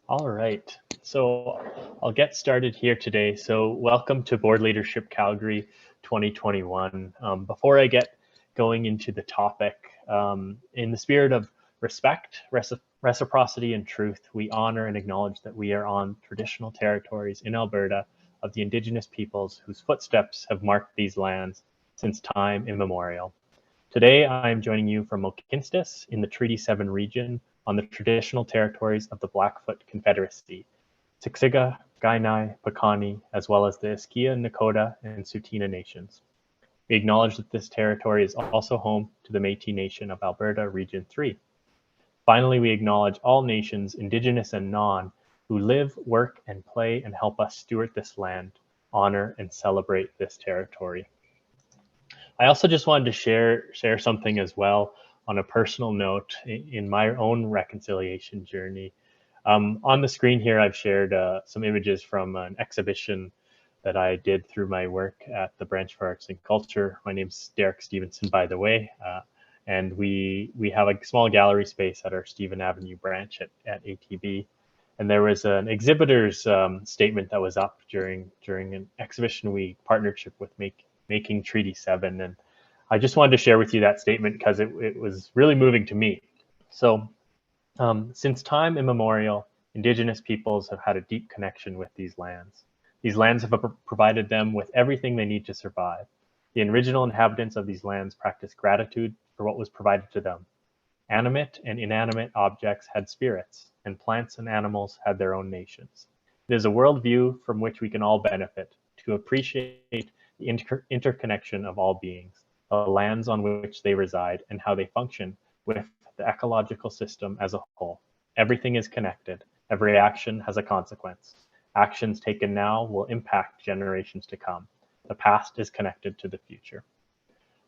All right, so I'll get started here today. So welcome to Board Leadership Calgary 2021. Before I get going into the topic, in the spirit of respect, reciprocity, and truth, we honor and acknowledge that we are on traditional territories in Alberta of the Indigenous peoples whose footsteps have marked these lands since time immemorial. Today, I am joining you from Mohkinstsis in the Treaty 7 region on the traditional territories of the Blackfoot Confederacy, Siksika, Kainai, Piikani, as well as the Iskia, Nakota, and Tsuut'ina nations. We acknowledge that this territory is also home to the Métis Nation of Alberta Region 3. Finally, we acknowledge all nations, Indigenous and non, who live, work, and play and help us steward this land, honor, and celebrate this territory. I also just wanted to share something as well on a personal note in my own reconciliation journey. On the screen here, I've shared some images from an exhibition that I did through my work at the Branch for Arts and Culture. My name's Derek Stevenson, by the way, and we have a small gallery space at our Stephen Avenue branch at ATB. And there was an exhibitor's statement that was up during an exhibition week partnership with Making Treaty 7. And I just wanted to share with you that statement because it was really moving to me. So since time immemorial, Indigenous peoples have had a deep connection with these lands. These lands have provided them with everything they need to survive. The original inhabitants of these lands practiced gratitude for what was provided to them. Animate and inanimate objects had spirits, and plants and animals had their own nations. It is a worldview from which we can all benefit, to appreciate the interconnection of all beings, the lands on which they reside, and how they function with the ecological system as a whole. Everything is connected. Every action has a consequence. Actions taken now will impact generations to come. The past is connected to the future.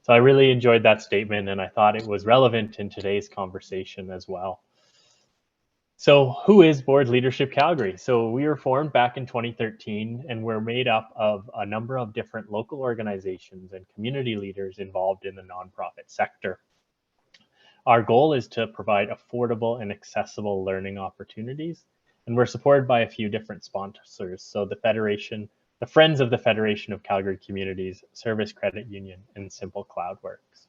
So I really enjoyed that statement, and I thought it was relevant in today's conversation as well. So who is Board Leadership Calgary? So we were formed back in 2013, and we're made up of a number of different local organizations and community leaders involved in the nonprofit sector. Our goal is to provide affordable and accessible learning opportunities, and we're supported by a few different sponsors. So the Friends of the Federation of Calgary Communities, Service Credit Union, and Simple Cloudworks.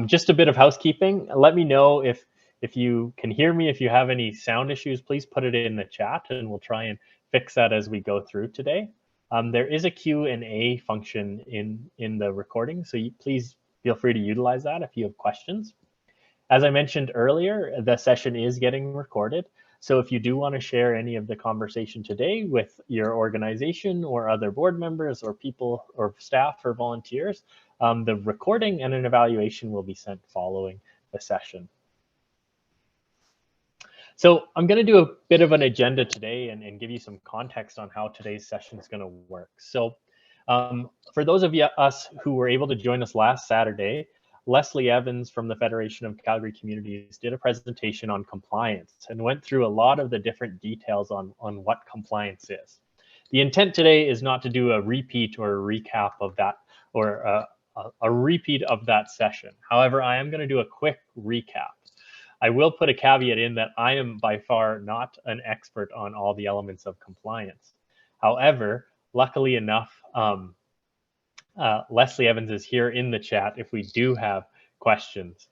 Just a bit of housekeeping. Let me know if you can hear me. If you have any sound issues, please put it in the chat and we'll try and fix that as we go through today. There is a Q&A function in the recording, so please feel free to utilize that if you have questions. As I mentioned earlier, the session is getting recorded. So if you do want to share any of the conversation today with your organization or other board members or people or staff or volunteers, the recording and an evaluation will be sent following the session. So I'm going to do a bit of an agenda today and give you some context on how today's session is going to work. So for those of us who were able to join us last Saturday, Leslie Evans from the Federation of Calgary Communities did a presentation on compliance and went through a lot of the different details on what compliance is. The intent today is not to do a repeat or a recap of that or a repeat of that session. However, I am going to do a quick recap. I will put a caveat in that I am by far not an expert on all the elements of compliance. However, luckily enough, Leslie Evans is here in the chat if we do have questions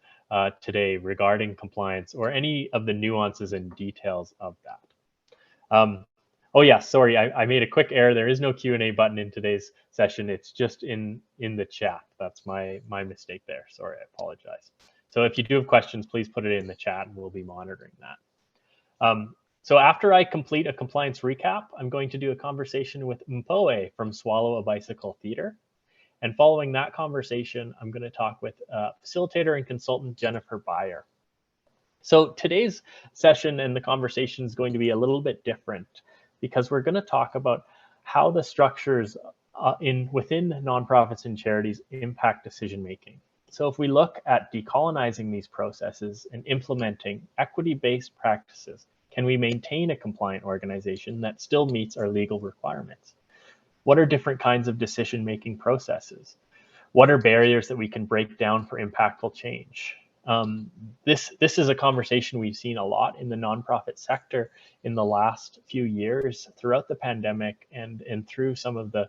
today regarding compliance or any of the nuances and details of that. Oh yeah, sorry, I made a quick error. There is no Q&A button in today's session. It's just in the chat. That's my mistake there. Sorry, I apologize. So if you do have questions, please put it in the chat and we'll be monitoring that. So after I complete a compliance recap, I'm going to do a conversation with Mpoe from Swallow a Bicycle Theater. And following that conversation, I'm going to talk with facilitator and consultant Jennifer Beyer. So today's session and the conversation is going to be a little bit different because we're going to talk about how the structures within nonprofits and charities impact decision making. So if we look at decolonizing these processes and implementing equity-based practices, can we maintain a compliant organization that still meets our legal requirements? What are different kinds of decision-making processes? What are barriers that we can break down for impactful change? This is a conversation we've seen a lot in the nonprofit sector in the last few years throughout the pandemic and through some of the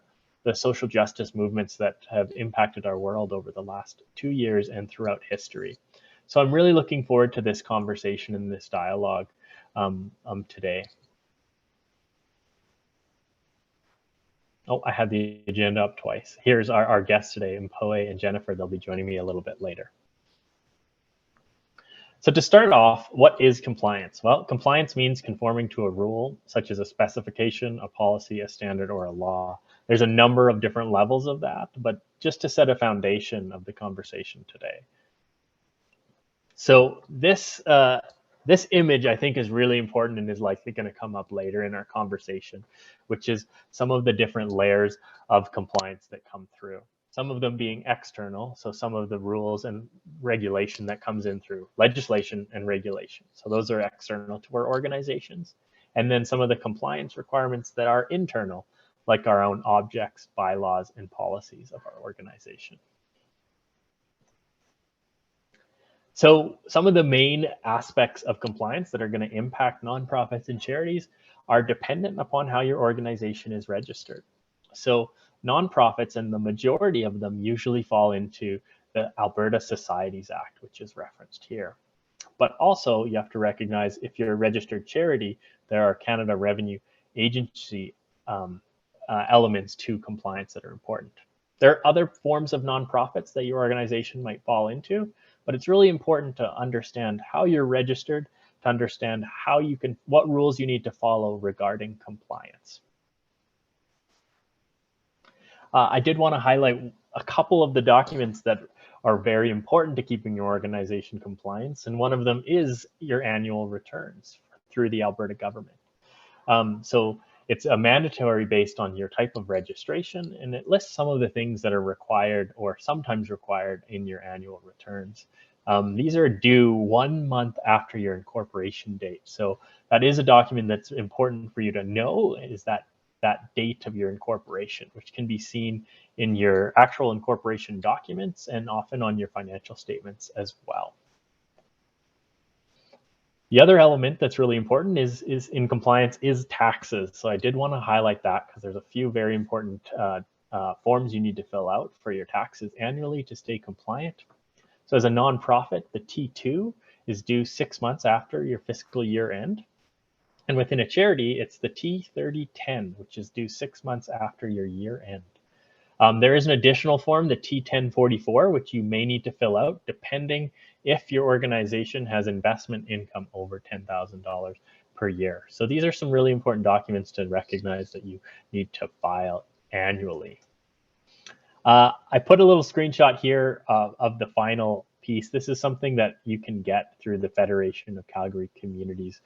social justice movements that have impacted our world over the last 2 years and throughout history. So I'm really looking forward to this conversation and this dialogue today. Oh, I had the agenda up twice. Here's our guests today, Mpoe and Jennifer. They'll be joining me a little bit later. So to start off, what is compliance? Well, compliance means conforming to a rule, such as a specification, a policy, a standard, or a law. There's a number of different levels of that, but just to set a foundation of the conversation today. So this image, I think, is really important and is likely going to come up later in our conversation, which is some of the different layers of compliance that come through. Some of them being external, so some of the rules and regulation that comes in through legislation and regulation. So those are external to our organizations. And then some of the compliance requirements that are internal, like our own objects, bylaws, and policies of our organization. So some of the main aspects of compliance that are going to impact nonprofits and charities are dependent upon how your organization is registered. So nonprofits, and the majority of them, usually fall into the Alberta Societies Act, which is referenced here. But also you have to recognize, if you're a registered charity, there are Canada Revenue Agency elements to compliance that are important. There are other forms of nonprofits that your organization might fall into, but it's really important to understand how you're registered, to understand how you can, what rules you need to follow regarding compliance. I did want to highlight a couple of the documents that are very important to keeping your organization compliant, and one of them is your annual returns through the Alberta government. So it's a mandatory based on your type of registration, and it lists some of the things that are required or sometimes required in your annual returns. These are due 1 month after your incorporation date. So that is a document that's important for you to know, is that date of your incorporation, which can be seen in your actual incorporation documents and often on your financial statements as well. The other element that's really important is in compliance is taxes. So I did want to highlight that because there's a few very important forms you need to fill out for your taxes annually to stay compliant. So as a nonprofit, the T2 is due 6 months after your fiscal year end. And within a charity, it's the T3010, which is due 6 months after your year end. There is an additional form, the T1044, which you may need to fill out depending if your organization has investment income over $10,000 per year. So these are some really important documents to recognize that you need to file annually. I put a little screenshot here of the final piece. This is something that you can get through the Federation of Calgary Communities.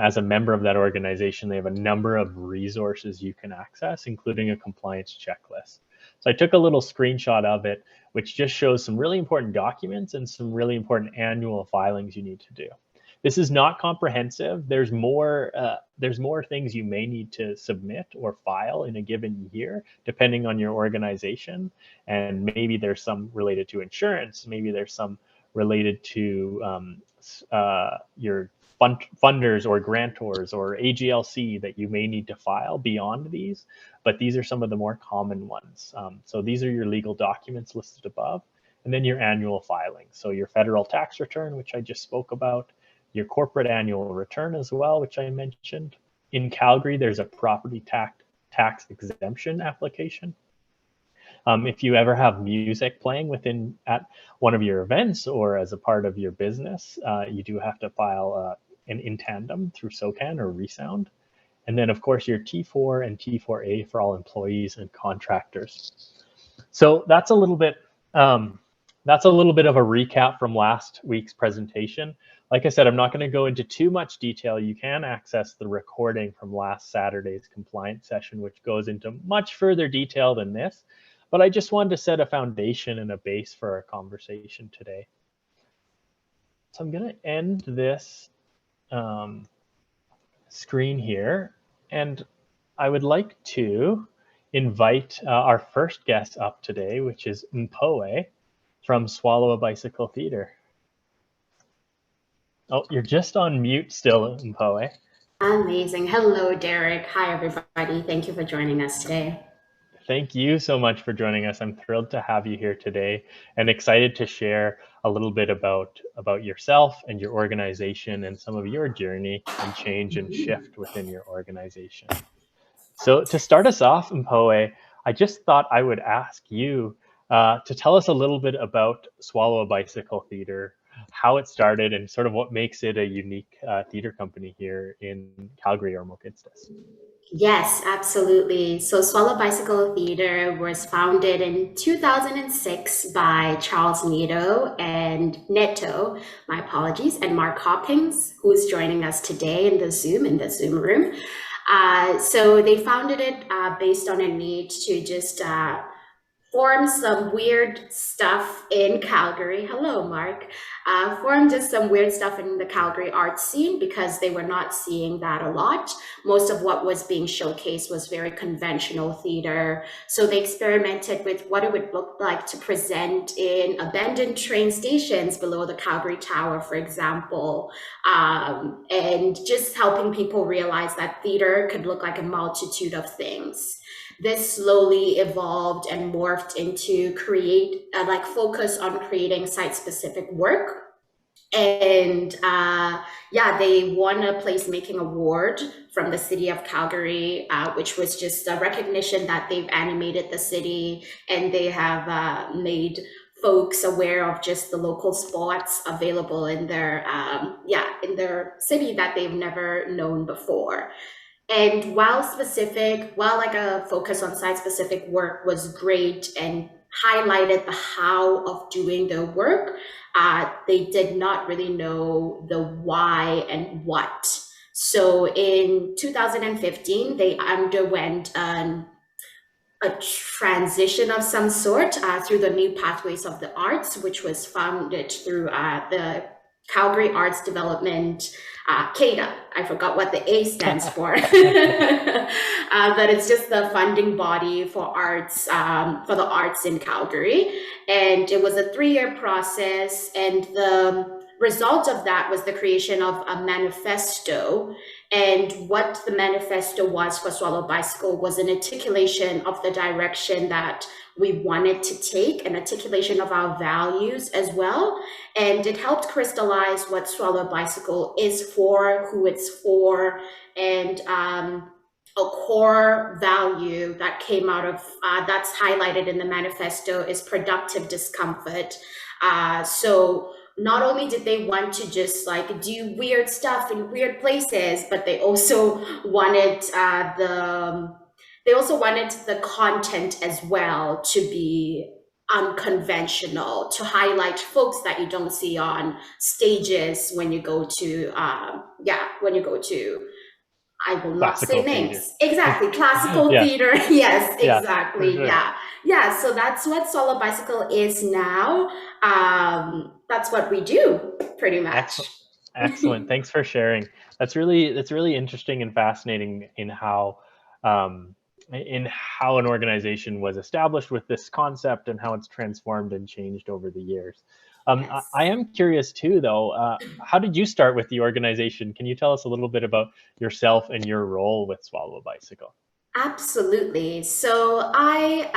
As a member of that organization, they have a number of resources you can access, including a compliance checklist. So I took a little screenshot of it, which just shows some really important documents and some really important annual filings you need to do. This is not comprehensive. There's more things you may need to submit or file in a given year, depending on your organization. And maybe there's some related to insurance. Maybe there's some related to your funders or grantors or AGLC that you may need to file beyond these. But these are some of the more common ones. So these are your legal documents listed above, and then your annual filings. So your federal tax return, which I just spoke about, your corporate annual return as well, which I mentioned. In Calgary, there's a property tax exemption application. If you ever have music playing at one of your events or as a part of your business, you do have to file an in tandem through SOCAN or Resound. And then, of course, your T4 and T4A for all employees and contractors. So that's a little bit of a recap from last week's presentation. Like I said, I'm not going to go into too much detail. You can access the recording from last Saturday's compliance session, which goes into much further detail than this. But I just wanted to set a foundation and a base for our conversation today. So I'm going to end this screen here, and I would like to invite our first guest up today, which is Mpoe from Swallow a Bicycle Theater. Oh, you're just on mute still, Mpoe. Amazing. Hello, Derek. Hi, everybody. Thank you for joining us today. Thank you so much for joining us. I'm thrilled to have you here today and excited to share a little bit about yourself and your organization and some of your journey and change and shift within your organization. So to start us off, Mpoe, I just thought I would ask you to tell us a little bit about Swallow a Bicycle Theatre, how it started, and sort of what makes it a unique theatre company here in Calgary or Mohkinstsis. Yes, absolutely. So, Swallow Bicycle Theater was founded in 2006 by Charles Neto, my apologies, and Mark Hopkins, who's joining us today in the Zoom room. So, they founded it based on a need to just formed some weird stuff in Calgary. Hello, Mark. Formed just some weird stuff in the Calgary art scene because they were not seeing that a lot. Most of what was being showcased was very conventional theater. So they experimented with what it would look like to present in abandoned train stations below the Calgary Tower, for example, and just helping people realize that theater could look like a multitude of things. This slowly evolved and morphed into create like focus on creating site specific work. And yeah, they won a placemaking award from the city of Calgary, which was just a recognition that they've animated the city and they have made folks aware of just the local spots available in their in their city that they've never known before. And while like a focus on site specific work was great and highlighted the how of doing the work, they did not really know the why and what. So in 2015, they underwent a transition of some sort through the New Pathways of the Arts, which was founded through the Calgary Arts Development, CADA. I forgot what the A stands for, but it's just the funding body for arts, for the arts in Calgary. And it was a 3-year process. And the result of that was the creation of a manifesto. And what the manifesto was for Swallow Bicycle was an articulation of the direction that we wanted to take, an articulation of our values as well. And it helped crystallize what Swallow Bicycle is for, who it's for, and a core value that came out of that's highlighted in the manifesto is productive discomfort. So not only did they want to just like do weird stuff in weird places, but they also wanted the content as well to be unconventional, to highlight folks that you don't see on stages when you go to when you go to, I will not say Classical theatre. names. Exactly. Classical Yeah, theater. Yes, yeah, for exactly. sure. Yeah. Yeah. So that's what Solo Bicycle is now. That's what we do pretty much. Excellent. Excellent. Thanks for sharing. That's really interesting and fascinating in how an organization was established with this concept and how it's transformed and changed over the years. I Yes. am curious too, though. How did you start with the organization? Can you tell us a little bit about yourself and your role with Swallow a Bicycle? Absolutely. So I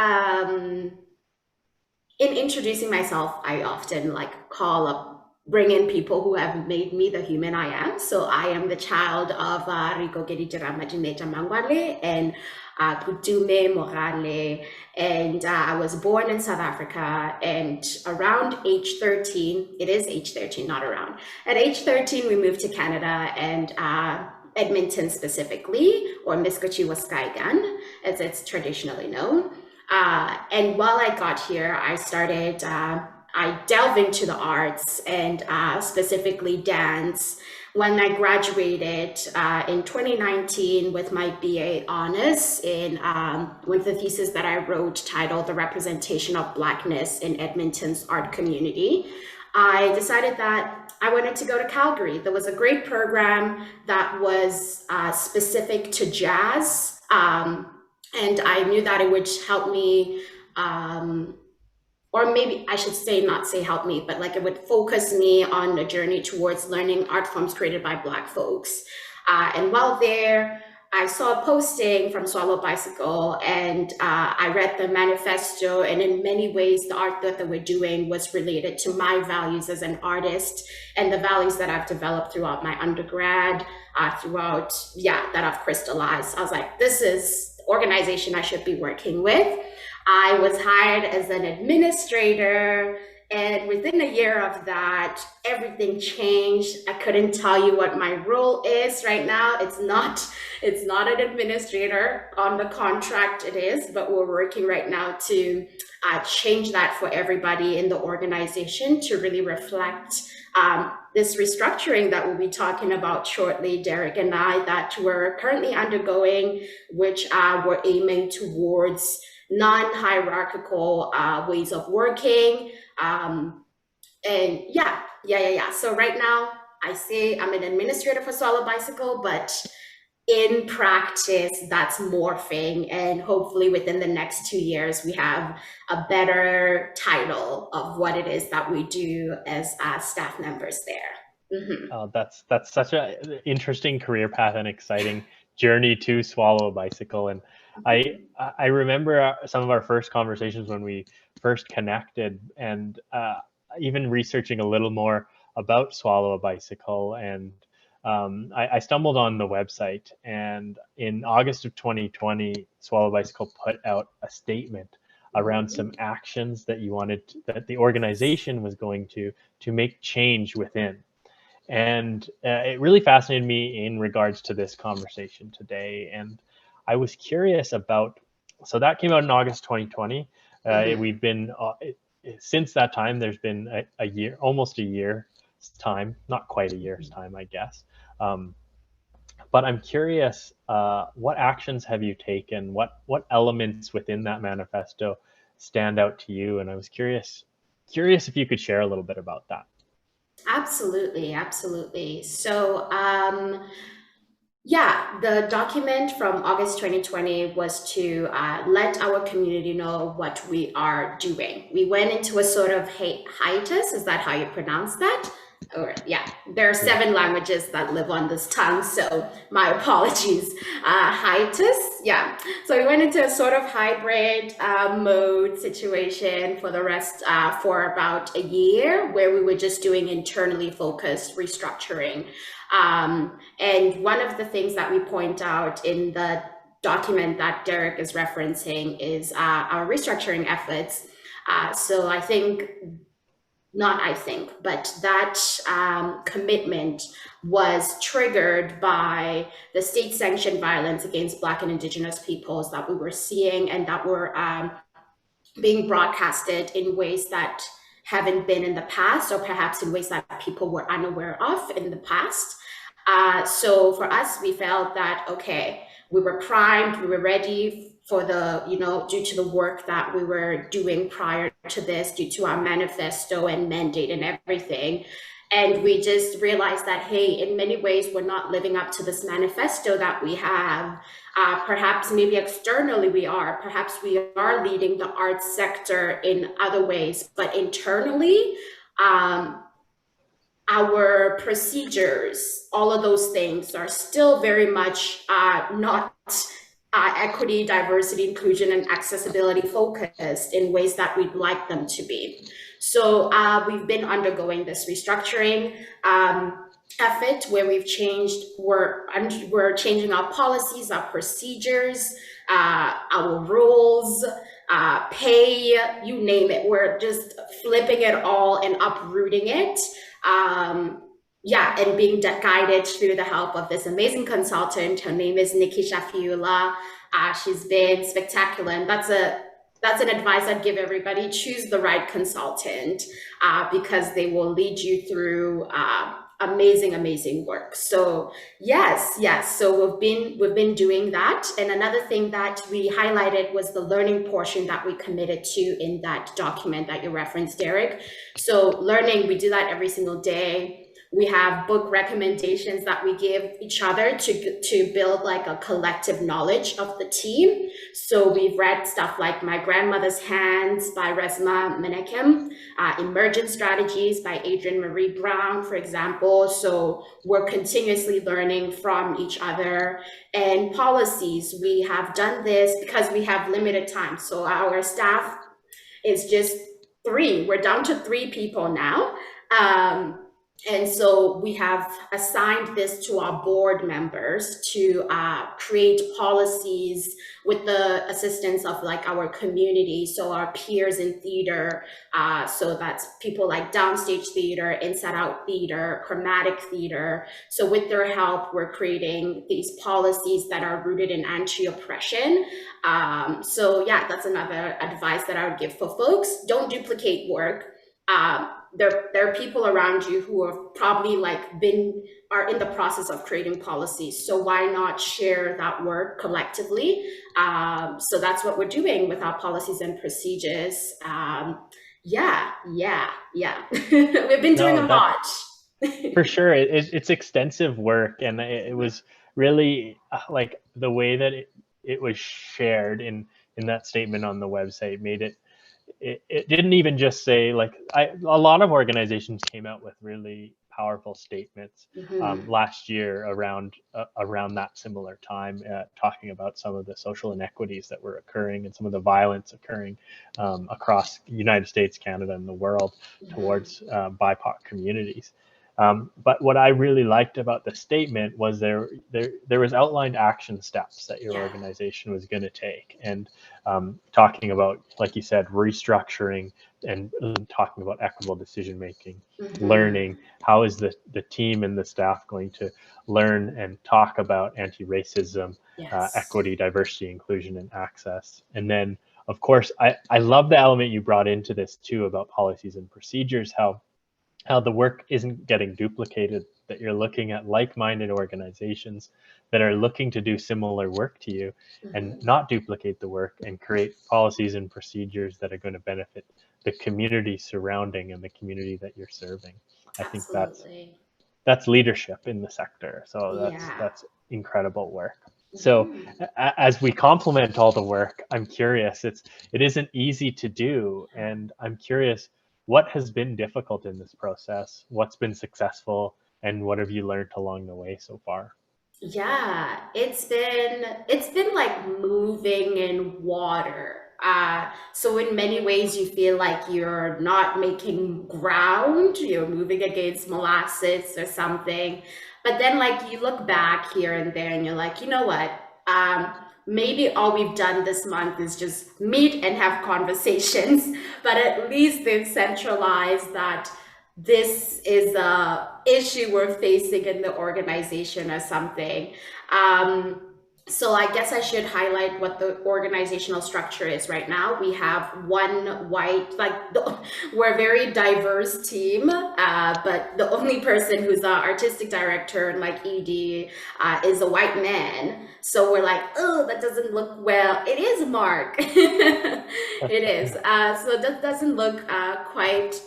in introducing myself, I often like call up, bring in people who have made me the human I am. So I am the child of Rico Gedijera Majineta Mangwale and Kutume Mogale. And I was born in South Africa. And around age 13, it is age 13, not around. At age 13, we moved to Canada and Edmonton specifically, or Miskochi Skaigan, as it's traditionally known. And while I got here, I delved into the arts and specifically dance. When I graduated in 2019 with my BA honors in with the thesis that I wrote titled The Representation of Blackness in Edmonton's Art Community, I decided that I wanted to go to Calgary. There was a great program that was specific to jazz. And I knew that it would help me or maybe I should say, not say help me, but like it would focus me on the journey towards learning art forms created by Black folks. And while there, I saw a posting from Swallow Bicycle, and I read the manifesto, and in many ways, the art that we're doing was related to my values as an artist and the values that I've developed throughout my undergrad, that I've crystallized. I was like, this is the organization I should be working with. I was hired as an administrator, and within a year of that, everything changed. I couldn't tell you what my role is right now. It's not an administrator. On the contract it is, but we're working right now to change that for everybody in the organization to really reflect this restructuring that we'll be talking about shortly, Derek and I, that we're currently undergoing, which we're aiming towards non-hierarchical ways of working. So right now, I say I'm an administrator for Swallow Bicycle, but in practice, that's morphing. And hopefully within the next 2 years, we have a better title of what it is that we do as staff members there. Mm-hmm. That's such an interesting career path and exciting journey to Swallow Bicycle. And I remember some of our first conversations when we first connected, and even researching a little more about Swallow Bicycle. And I stumbled on the website, and in August of 2020, Swallow Bicycle put out a statement around some actions that that the organization was going to make change within. And it really fascinated me in regards to this conversation today. And I was curious about, so that came out in August 2020. We've been, since that time, there's been a year, almost a year's time, not quite a year's time, I guess. But I'm curious, what actions have you taken? What elements within that manifesto stand out to you? And I was curious if you could share a little bit about that. Absolutely. So, the document from August 2020 was to let our community know what we are doing. We went into a sort of hiatus. Is that how you pronounce that? There are 7 languages that live on this tongue, so my apologies. Hiatus, So we went into a sort of hybrid mode situation for the rest, for about a year, where we were just doing internally focused restructuring. And one of the things that we point out in the document that Derek is referencing is our restructuring efforts. But that commitment was triggered by the state-sanctioned violence against Black and Indigenous peoples that we were seeing, and that were being broadcasted in ways that haven't been in the past, or perhaps in ways that people were unaware of in the past. So for us, we felt that, okay, we were primed, we were ready for due to the work that we were doing prior to this, due to our manifesto and mandate and everything. And we just realized that, hey, in many ways, we're not living up to this manifesto that we have. Perhaps maybe externally we are, perhaps we are leading the arts sector in other ways, but internally, our procedures, all of those things are still very much not equity, diversity, inclusion, and accessibility focused in ways that we'd like them to be. So we've been undergoing this restructuring effort where we're changing our policies, our procedures, our rules, pay, you name it. We're just flipping it all and uprooting it. And being guided through the help of this amazing consultant. Her name is Nikki Shafiula. She's been spectacular, and that's an advice I'd give everybody. Choose the right consultant because they will lead you through amazing work. So yes. So we've been doing that. And another thing that we highlighted was the learning portion that we committed to in that document that you referenced, Derek. So learning, we do that every single day. We have book recommendations that we give each other to build like a collective knowledge of the team. So we've read stuff like My Grandmother's Hands by Resma Menakem, Emergent Strategies by Adrienne Marie Brown, for example. So we're continuously learning from each other. And policies, we have done this because we have limited time. So our staff is just 3. We're down to 3 people now. And so we have assigned this to our board members to create policies with the assistance of like our community, so our peers in theater, so that's people like Downstage Theater, Inside Out Theater, Chromatic Theater. So with their help, we're creating these policies that are rooted in anti-oppression. So yeah, that's another advice that I would give for folks. Don't duplicate work. There are people around you who have probably are in the process of creating policies. So why not share that work collectively? So that's what we're doing with our policies and procedures. Yeah. We've been doing a lot. For sure, it's extensive work, and it was really like the way that it was shared in that statement on the website made it didn't even just say like a lot of organizations came out with really powerful statements last year around that similar time, talking about some of the social inequities that were occurring and some of the violence occurring across the United States, Canada, and the world towards BIPOC communities. But what I really liked about the statement was there was outlined action steps that your organization was going to take, and talking about, like you said, restructuring and talking about equitable decision making, learning how is the team and the staff going to learn and talk about anti-racism, equity, diversity, inclusion, and access. And then, of course, I love the element you brought into this too about policies and procedures, how the work isn't getting duplicated, that you're looking at like-minded organizations that are looking to do similar work to you and not duplicate the work, and create policies and procedures that are going to benefit the community surrounding and the community that you're serving. I think that's leadership in the sector. So that's incredible work. So as we complement all the work, I'm curious, it isn't easy to do, and I'm curious, what has been difficult in this process? What's been successful, and what have you learned along the way so far? Yeah, it's been like moving in water. So in many ways, you feel like you're not making ground, you're moving against molasses or something. But then like you look back here and there and you're like, you know what? Maybe all we've done this month is just meet and have conversations, but at least they've centralized that this is a issue we're facing in the organization or something. So I guess I should highlight what the organizational structure is right now. We have one white, we're a very diverse team, but the only person who's the artistic director and like ED is a white man. So we're like, oh, that doesn't look well. It is Mark. It is. So that doesn't look quite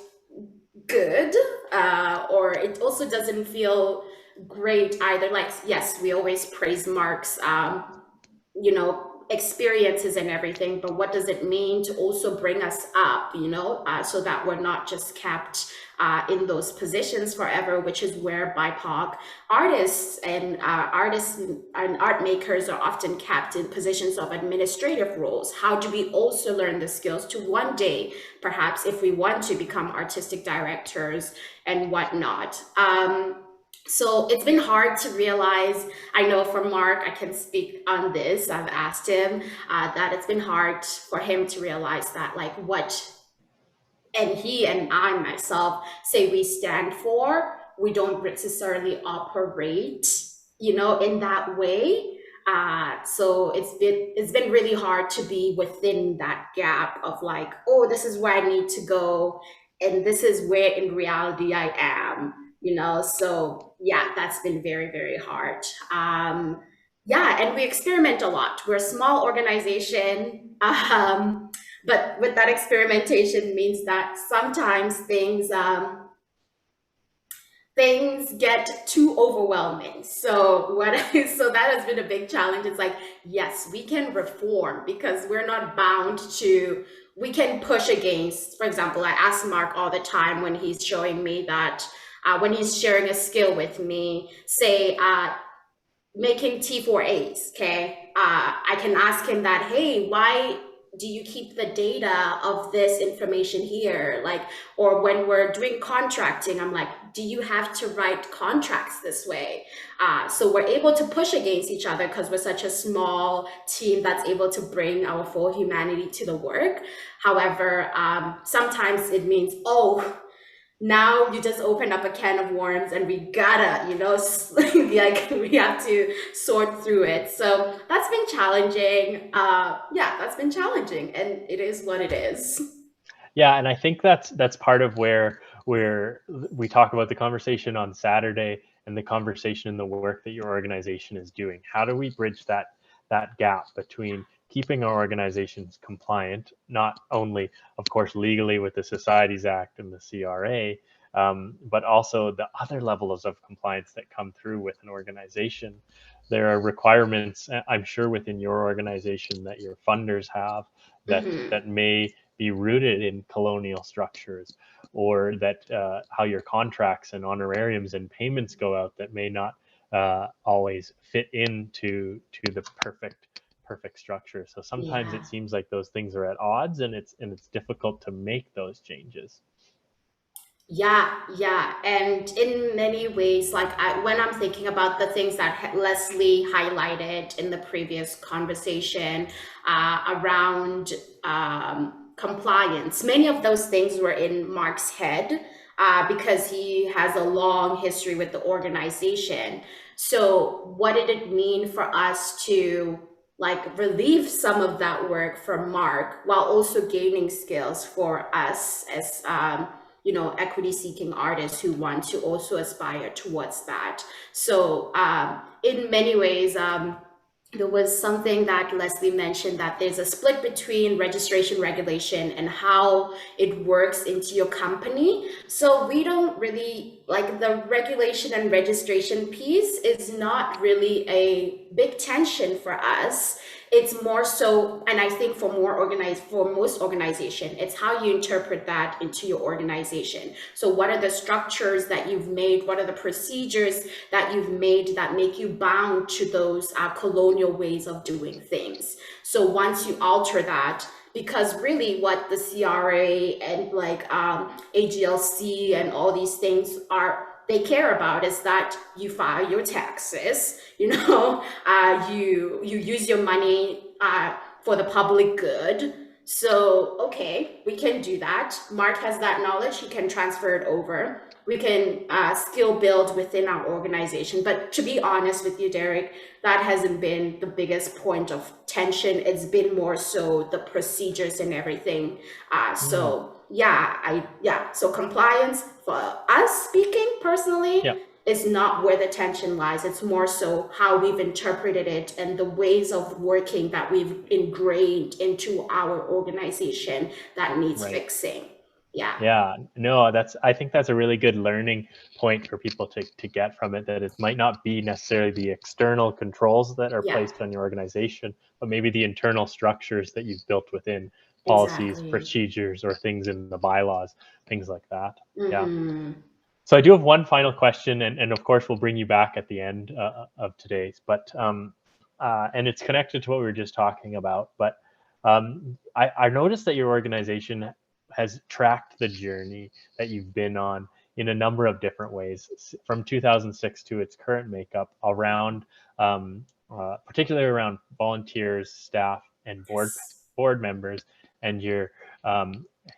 good, or it also doesn't feel great either. Like, yes, we always praise Mark's experiences and everything, but what does it mean to also bring us up, so that we're not just kept in those positions forever, which is where BIPOC artists and art makers are often kept in positions of administrative roles. How do we also learn the skills to one day, perhaps if we want to become artistic directors and whatnot? So it's been hard to realize. I know for Mark, I can speak on this. I've asked him that it's been hard for him to realize that like what, and he and I myself say we stand for, we don't necessarily operate, in that way. So it's been really hard to be within that gap of like, oh, this is where I need to go, and this is where in reality I am. So yeah, that's been very, very hard. Yeah, and we experiment a lot. We're a small organization, but with that experimentation means that sometimes things things get too overwhelming. So so that has been a big challenge. It's like, yes, we can reform because we're not bound to, we can push against. For example, I ask Mark all the time when he's showing me that, when he's sharing a skill with me, say, making T4As, okay? I can ask him that, hey, why do you keep the data of this information here? Like, or when we're doing contracting, I'm like, do you have to write contracts this way? So we're able to push against each other because we're such a small team that's able to bring our full humanity to the work. However, sometimes it means, oh, now you just open up a can of worms and we gotta, like we have to sort through it. So that's been challenging. Yeah, that's been challenging, and it is what it is. Yeah, and I think that's part of where we talk about the conversation on Saturday and the conversation in the work that your organization is doing. How do we bridge that gap between keeping our organizations compliant, not only, of course, legally with the Societies Act and the CRA, but also the other levels of compliance that come through with an organization. There are requirements, I'm sure, within your organization that your funders have that may be rooted in colonial structures, or that how your contracts and honorariums and payments go out that may not always fit into the perfect structure. So sometimes Yeah. it seems like those things are at odds, and it's difficult to make those changes. Yeah, and in many ways, like when I'm thinking about the things that Leslie highlighted in the previous conversation, around compliance, many of those things were in Mark's head, because he has a long history with the organization. So, what did it mean for us to like relieve some of that work from Mark while also gaining skills for us as equity seeking artists who want to also aspire towards that? So in many ways, there was something that Leslie mentioned, that there's a split between registration regulation and how it works into your company. So we don't really like the regulation and registration piece is not really a big tension for us. It's more so, and I think for most organization, it's how you interpret that into your organization. So what are the structures that you've made? What are the procedures that you've made that make you bound to those colonial ways of doing things? So once you alter that, because really what the CRA and like AGLC and all these things they care about is that you file your taxes, you use your money for the public good. So, okay, we can do that. Mark has that knowledge. He can transfer it over. We can skill build within our organization. But to be honest with you, Derek, that hasn't been the biggest point of tension. It's been more so the procedures and everything. So compliance for us speaking personally, Yeah. is not where the tension lies. It's more so how we've interpreted it and the ways of working that we've ingrained into our organization that needs fixing. Yeah, no, I think that's a really good learning point for people to get from it, that it might not be necessarily the external controls that are placed on your organization, but maybe the internal structures that you've built within policies, Exactly. procedures, or things in the bylaws, things like that. Yeah. Mm-hmm. So I do have one final question, and of course we'll bring you back at the end of today's, but and it's connected to what we were just talking about. But I noticed that your organization has tracked the journey that you've been on in a number of different ways, from 2006 to its current makeup, around particularly around volunteers, staff, and board members, and your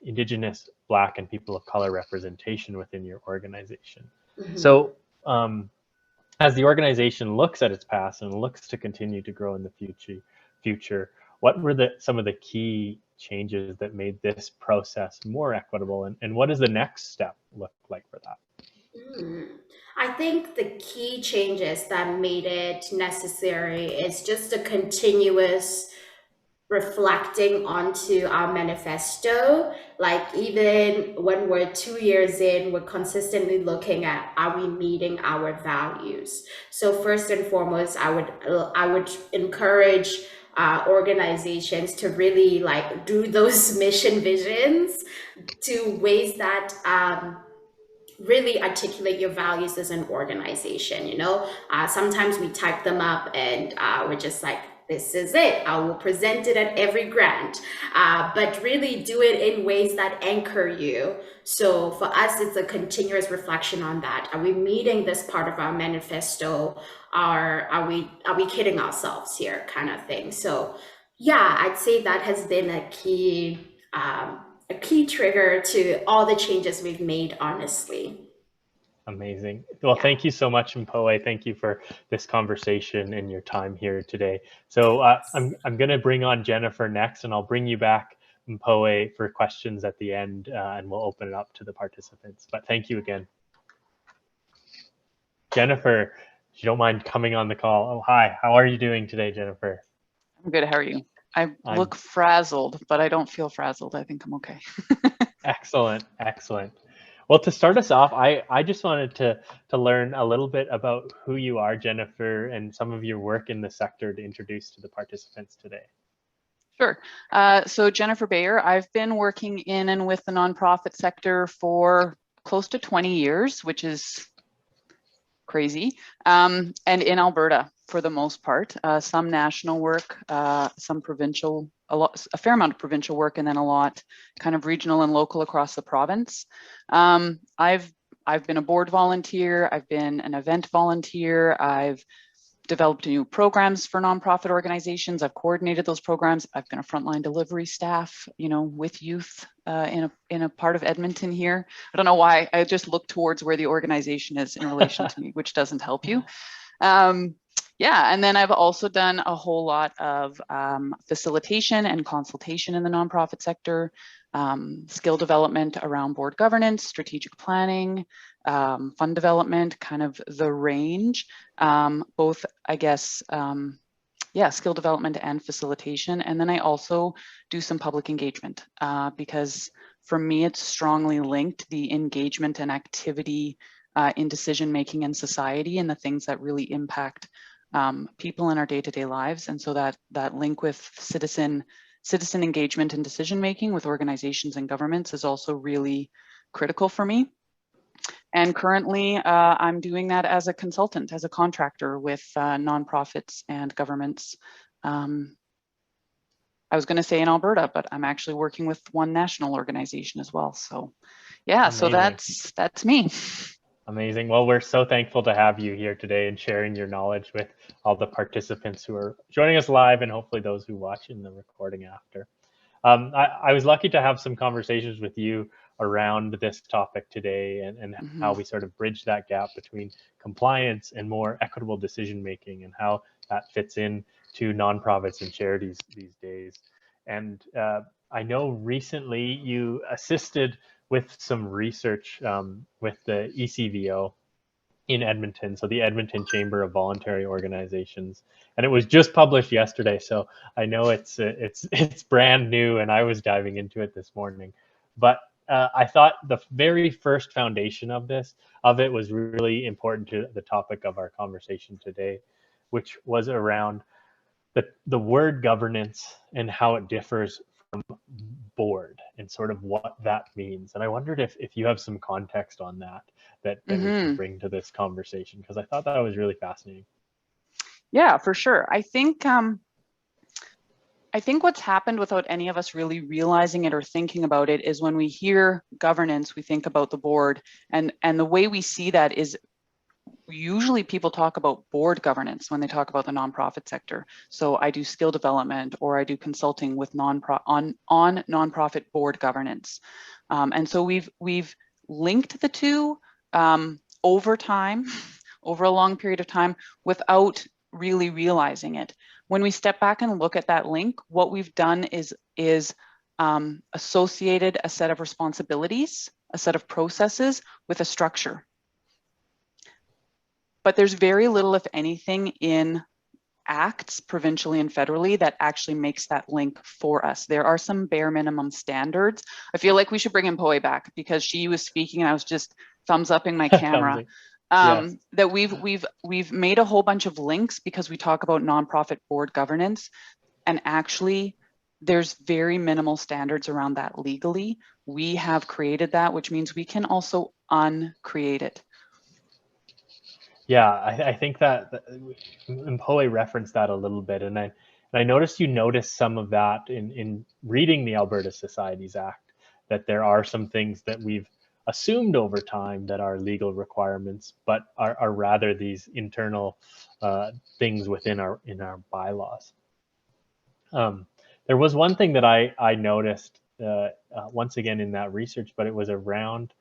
Indigenous, Black, and people of color representation within your organization. Mm-hmm. So as the organization looks at its past and looks to continue to grow in the future, what were some of the key changes that made this process more equitable, and what does the next step look like for that? I think the key changes that made it necessary is just a continuous reflecting onto our manifesto. Like even when we're 2 years in, we're consistently looking at, are we meeting our values? So first and foremost, I would encourage organizations to really like do those mission visions to ways that really articulate your values as an organization. Sometimes we type them up and we're just like, this is it, I will present it at every grant, but really do it in ways that anchor you. So for us, it's a continuous reflection on that. Are we meeting this part of our manifesto? Are we kidding ourselves here, kind of thing? So yeah, I'd say that has been a key trigger to all the changes we've made, honestly. Amazing. Well, thank you so much, Mpoe. Thank you for this conversation and your time here today. So I'm going to bring on Jennifer next, and I'll bring you back, Mpoe, for questions at the end, and we'll open it up to the participants. But thank you again. Jennifer, if you don't mind coming on the call. Oh, hi. How are you doing today, Jennifer? I'm good. How are you? I look frazzled, but I don't feel frazzled. I think I'm okay. Excellent. Excellent. Well, to start us off, I just wanted to learn a little bit about who you are, Jennifer, and some of your work in the sector to introduce to the participants today. Sure. So Jennifer Beyer, I've been working in and with the nonprofit sector for close to 20 years, which is crazy, and in Alberta for the most part. Some national work, some provincial, a fair amount of provincial work, and then a lot kind of regional and local across the province. I've been a board volunteer, I've been an event volunteer, I've developed new programs for nonprofit organizations, I've coordinated those programs, I've been a frontline delivery staff, with youth in a part of Edmonton here. I don't know why, I just look towards where the organization is in relation to me, which doesn't help you. Yeah, and then I've also done a whole lot of facilitation and consultation in the nonprofit sector, skill development around board governance, strategic planning, fund development, kind of the range, both, I guess, skill development and facilitation. And then I also do some public engagement because for me, it's strongly linked, the engagement and activity in decision-making in society and the things that really impact people in our day-to-day lives. And so that link with citizen engagement and decision-making with organizations and governments is also really critical for me. And currently I'm doing that as a consultant, as a contractor with nonprofits and governments. I was going to say in Alberta, but I'm actually working with one national organization as well. So yeah, amazing. So that's me. Amazing. Well, we're so thankful to have you here today and sharing your knowledge with all the participants who are joining us live and hopefully those who watch in the recording after. I was lucky to have some conversations with you around this topic today and how we sort of bridge that gap between compliance and more equitable decision making and how that fits in to nonprofits and charities these days. And I know recently you assisted with some research with the ECVO in Edmonton, so the Edmonton Chamber of Voluntary Organizations, and it was just published yesterday. So I know it's brand new, and I was diving into it this morning. But I thought the very first foundation of it was really important to the topic of our conversation today, which was around the word governance and how it differs from board and sort of what that means. And I wondered if you have some context on that we can bring to this conversation, because I thought that was really fascinating. Yeah, for sure. I think what's happened without any of us really realizing it or thinking about it is when we hear governance, we think about the board, and the way we see that is usually people talk about board governance when they talk about the nonprofit sector. So I do skill development or I do consulting with on nonprofit board governance. And so we've linked the two over time, over a long period of time, without really realizing it. When we step back and look at that link, what we've done is associated a set of responsibilities, a set of processes with a structure. But there's very little, if anything, in acts provincially and federally that actually makes that link for us. There are some bare minimum standards. I feel like we should bring Mpoe back because she was speaking and I was just thumbs upping my camera. Yes. That we've made a whole bunch of links because we talk about nonprofit board governance, and actually there's very minimal standards around that legally. We have created that, which means we can also uncreate it. Yeah, I think that Mpoe referenced that a little bit, and I noticed you noticed some of that in reading the Alberta Societies Act, that there are some things that we've assumed over time that are legal requirements, but are rather these internal things within our bylaws. There was one thing that I noticed once again in that research, but it was around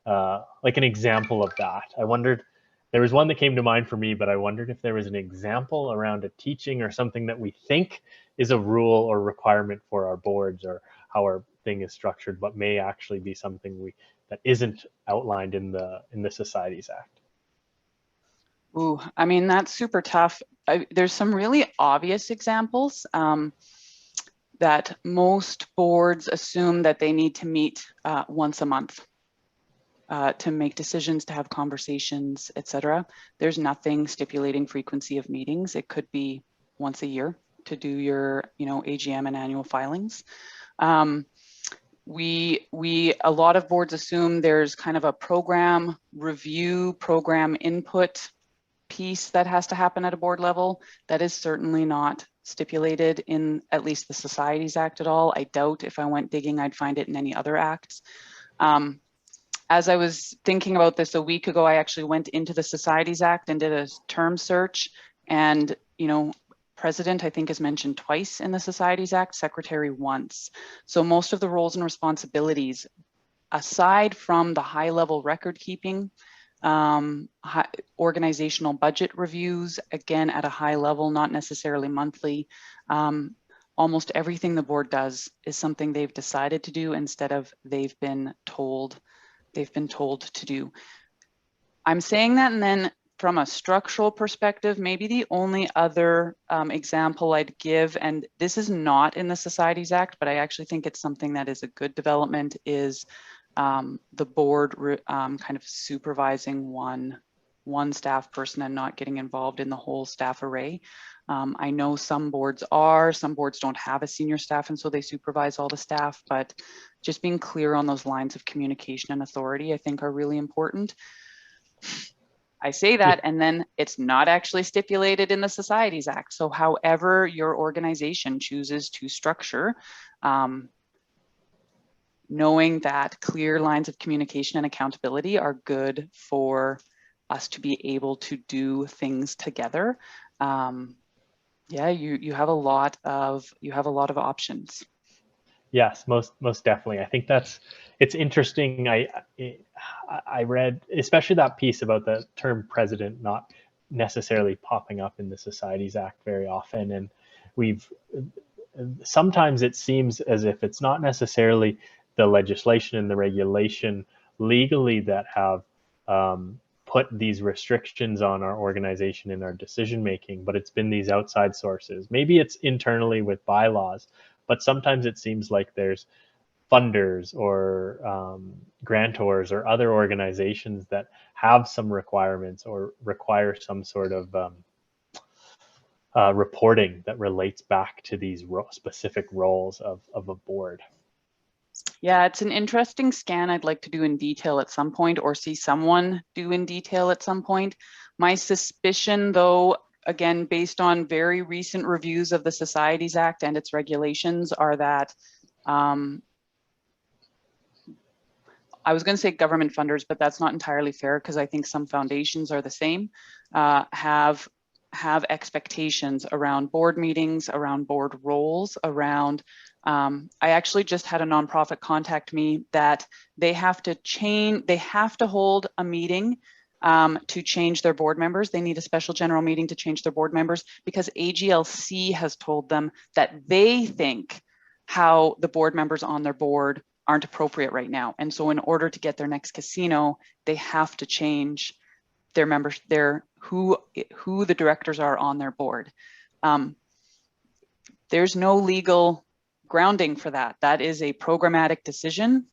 like an example of that. I wondered, there was one that came to mind for me, but I wondered if there was an example around a teaching or something that we think is a rule or requirement for our boards or how our thing is structured, but may actually be something that isn't outlined in the Societies Act. Ooh, I mean, that's super tough. There's some really obvious examples that most boards assume that they need to meet once a month to make decisions, to have conversations, etc. There's nothing stipulating frequency of meetings. It could be once a year to do your, AGM and annual filings. A lot of boards assume there's kind of a program review, program input piece that has to happen at a board level. That is certainly not stipulated in at least the Societies Act at all. I doubt if I went digging, I'd find it in any other acts. As I was thinking about this a week ago, I actually went into the Societies Act and did a term search, and, president, I think, is mentioned twice in the Societies Act, secretary once. So most of the roles and responsibilities, aside from the high level record keeping, organizational budget reviews, again, at a high level, not necessarily monthly, almost everything the board does is something they've decided to do instead of they've been told to do. I'm saying that, and then from a structural perspective, maybe the only other example I'd give, and this is not in the Societies Act, but I actually think it's something that is a good development, is the board kind of supervising one staff person and not getting involved in the whole staff array. I know some boards don't have a senior staff, and so they supervise all the staff, but just being clear on those lines of communication and authority, I think, are really important. I say that, and then it's not actually stipulated in the Societies Act. So however your organization chooses to structure, knowing that clear lines of communication and accountability are good for us to be able to do things together. Yeah, you have a lot of options. Yes, most definitely. I think it's interesting. I read especially that piece about the term president not necessarily popping up in the Societies Act very often, and sometimes it seems as if it's not necessarily the legislation and the regulation legally that have put these restrictions on our organization and our decision making, but it's been these outside sources. Maybe it's internally with bylaws, but sometimes it seems like there's funders or grantors or other organizations that have some requirements or require some sort of reporting that relates back to these specific roles of a board. Yeah, it's an interesting scan I'd like to do in detail at some point, or see someone do in detail at some point. My suspicion, though, again, based on very recent reviews of the Societies Act and its regulations, are that I was going to say government funders, but that's not entirely fair, because I think some foundations are the same, have expectations around board meetings, around board roles, around I actually just had a nonprofit contact me that they have to hold a meeting to change their board members. They need a special general meeting to change their board members because AGLC has told them that they think how the board members on their board aren't appropriate right now. And so in order to get their next casino, they have to change their members, who the directors are on their board. There's no legal grounding for that. That is a programmatic decision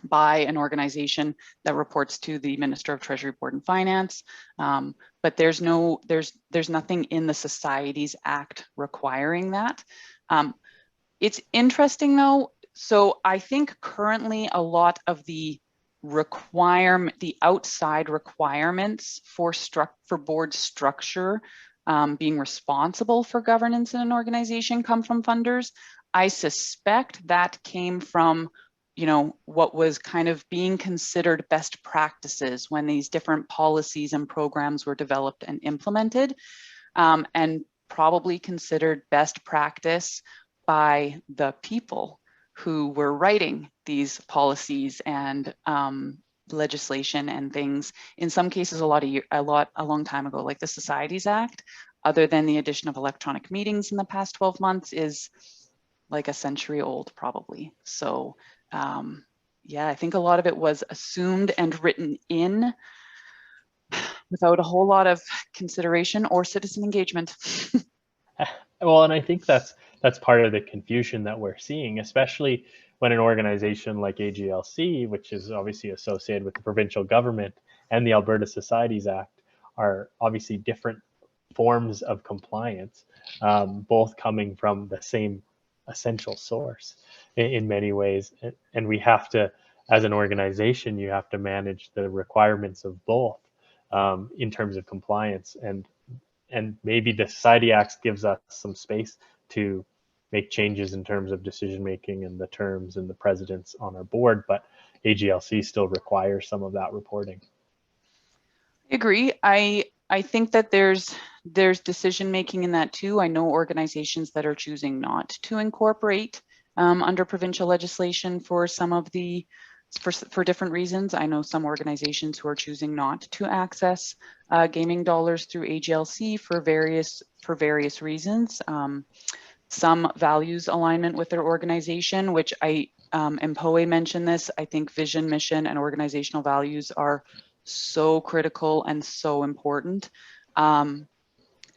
by an organization that reports to the Minister of Treasury, Board and Finance. But there's nothing in the Societies Act requiring that. It's interesting though. So I think currently a lot of the outside requirements for board structure being responsible for governance in an organization come from funders. I suspect that came from, you know, what was kind of being considered best practices when these different policies and programs were developed and implemented, and probably considered best practice by the people who were writing these policies and legislation and things. In some cases, a long time ago, like the Societies Act, other than the addition of electronic meetings in the past 12 months, is like a century old, probably. So yeah, I think a lot of it was assumed and written in without a whole lot of consideration or citizen engagement. Well, and I think that's part of the confusion that we're seeing, especially when an organization like AGLC, which is obviously associated with the provincial government, and the Alberta Societies Act are obviously different forms of compliance, both coming from the same essential source in many ways. And we have to, as an organization, you have to manage the requirements of both in terms of compliance. And maybe the Society Act gives us some space to make changes in terms of decision making and the terms and the presidents on our board, but AGLC still requires some of that reporting. I agree. I think that there's decision making in that too. I know organizations that are choosing not to incorporate under provincial legislation for some of the for different reasons. I know some organizations who are choosing not to access gaming dollars through AGLC for various reasons. Some values alignment with their organization, which Mpoe mentioned this. I think vision, mission, and organizational values are so critical and so important. And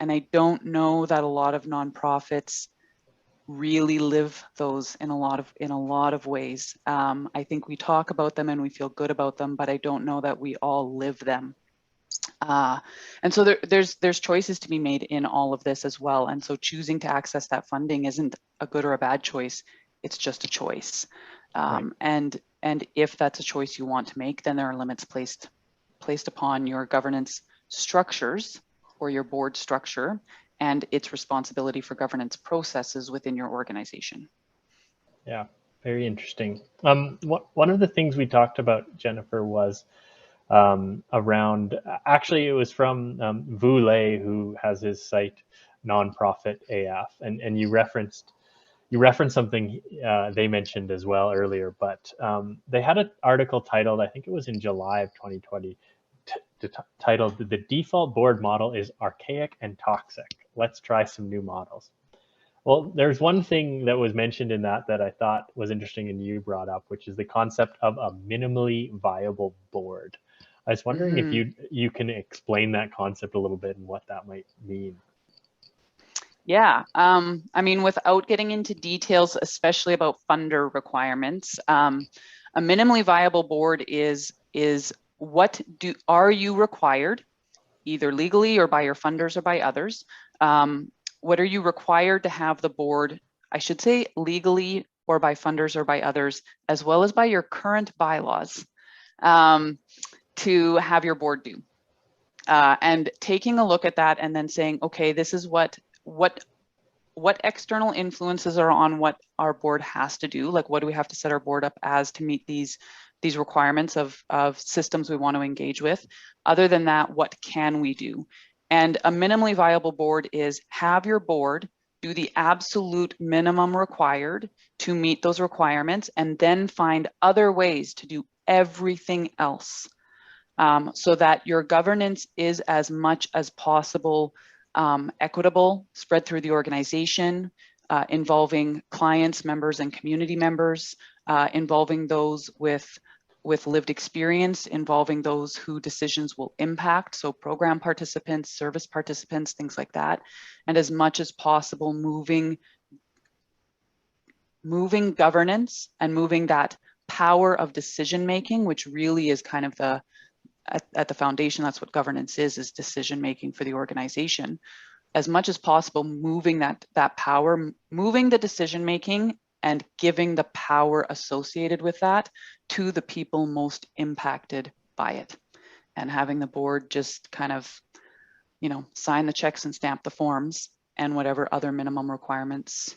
I don't know that a lot of nonprofits really live those in a lot of ways. I think we talk about them and we feel good about them, but I don't know that we all live them. And so there's choices to be made in all of this as well. And so choosing to access that funding isn't a good or a bad choice. It's just a choice. Right. And if that's a choice you want to make, then there are limits placed upon your governance structures or your board structure and its responsibility for governance processes within your organization. Yeah, very interesting. One of the things we talked about, Jennifer, was around, actually it was from Vu Le, who has his site Nonprofit AF, and you referenced something they mentioned as well earlier, but they had an article titled, I think it was in July of 2020, titled "The Default Board Model is Archaic and Toxic. Let's try some new models." Well, there's one thing that was mentioned in that I thought was interesting and you brought up, which is the concept of a minimally viable board. I was wondering if you can explain that concept a little bit and what that might mean. Yeah, I mean, without getting into details, especially about funder requirements, a minimally viable board is are you required, either legally or by your funders or by others? What are you required to have the board, I should say legally or by funders or by others, as well as by your current bylaws, to have your board do? And taking a look at that and then saying, okay, this is what external influences are on what our board has to do. Like, what do we have to set our board up as to meet these requirements of systems we want to engage with? Other than that, what can we do? And a minimally viable board is have your board do the absolute minimum required to meet those requirements, and then find other ways to do everything else, so that your governance is as much as possible equitable, spread through the organization, involving clients, members, and community members, involving those with with lived experience involving those who decisions will impact, so program participants, service participants, things like that, and as much as possible moving governance and moving that power of decision making, which really is kind of the at the foundation, that's what governance is decision making for the organization. As much as possible, moving that power, moving the decision making and giving the power associated with that to the people most impacted by it, and having the board just kind of, you know, sign the checks and stamp the forms and whatever other minimum requirements